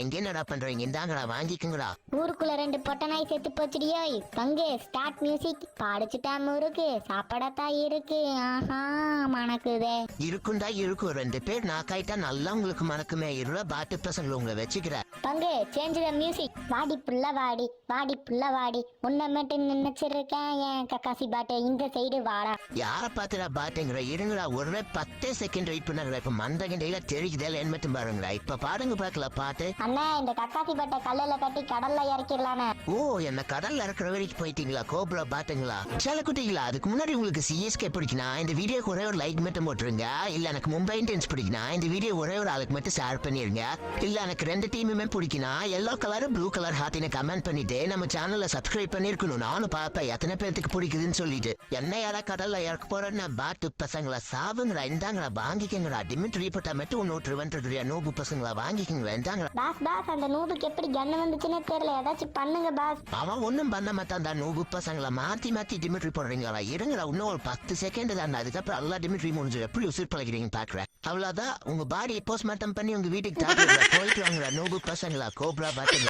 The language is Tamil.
எங்க என்னடா பண்றீங்க? இந்தாங்கடா வாங்கிக்கோங்கடா. ஊருக்குள்ள 2 பொட்ட நாய் செத்து போச்சுடியோய். பங்கு ஸ்டார்ட் மியூசிக். பாடிச்சுட்டா முறுக்கு சாப்பாடத்தா இருக்கு. ஆஹா மணக்குதே. இருக்குண்டா இருக்கும். 2 பேர் நாக்காயிட்டா நல்லா உங்களுக்கு மணக்குமே. இருவா பாட்டு பசங்களை உங்களை வச்சுக்கிற. பங்கு சேஞ்ச் த மியூசிக். வாடி புள்ள வாடி வாடி புள்ள வாடி உன்னை மட்டும் நினைச்சிருக்கேன் என் கக்காசி பாட்டு இந்த சைடு வாடா. யார பாத்துடா பாட்டுங்கிற? இருங்கடா ஒரு 10 செகண்ட் வெயிட் பண்ணாங்கடா. இப்ப மண்டகண்டையில தெரியுதே என்ன மட்டும் பாருங்கடா. இப்ப பாடுங்க பாக்கல பாட்டு. அண்ணா இந்த கக்காசி பாட்டை கல்லுல கட்டி கடல்ல இறக்கிடலானே. ஓ என்ன கடல்ல இறக்குற வரைக்கும் போயிட்டீங்களா? கோபுரா பாட்டுங்களா? சில குட்டிங்களா? அதுக்கு முன்னாடி உங்களுக்கு சிஎஸ்கே பிடிக்குனா இந்த வீடியோக்கு ஒரே ஒரு லைக் மட்டும் போட்டுருங்க. இல்ல எனக்கு மும்பை இந்தியன்ஸ் பிடிக்குனா இந்த வீடியோ ஒரே ஒரு ஆளுக்கு மட்டும் ஷேர் பண்ணிருங்க. இல்ல எனக்கு 2 டீமுமே பிடிக்குனா எல்லோ கலர் ப்ளூ கலர் ஹார்ட்டின கமெண்ட் பண்ணிட்டு நம்ம சேனல்ல சப்ஸ்கிரைப் பண்ணிருக்கணும். நானும் பாப்பேன் எத்தனை பேருக்கு பிடிக்குதுன்னு சொல்லிட்டு. என்ன யாரா கடல்ல இறக்க போறேன்னு பாட்டு பசங்களா சாவுங்களா? இந்தாங்களா வாங்கிக்கங்கடா. டிமிட்ரி போட்டா மட்டும் ஒன்று வந்துடுறியா? நோபு பசங்களா வாங்கிக்கங்களா? இந்தாங்களா. பாஸ் அந்த நூபுக்கு எப்படி கண்ணு வந்துச்சுன்னே தெரியல. ஏதாச்சும் பண்ணுங்க பாஸ். அவன் ஒண்ணும் பண்ண மாட்டான் தான். நோபு பசங்களா மாத்தி டிமிட்ரி போடுறீங்களா? இருங்கடா இன்னும் ஒரு 10 செகண்ட் தான். அதுக்கப்புறம் எல்லா டிமிட்ரி முடிஞ்சு எப்படி உசுர் பழகிறீங்கன்னு பாக்குறேன். அவ்வளவுதான். உங்க பாடியை போஸ்ட்மார்ட்டம் பண்ணி உங்க வீட்டுக்கு போயிட்டு வாங்கடா. நோபு பசங்களா கோப்ரா பாத்துங்க.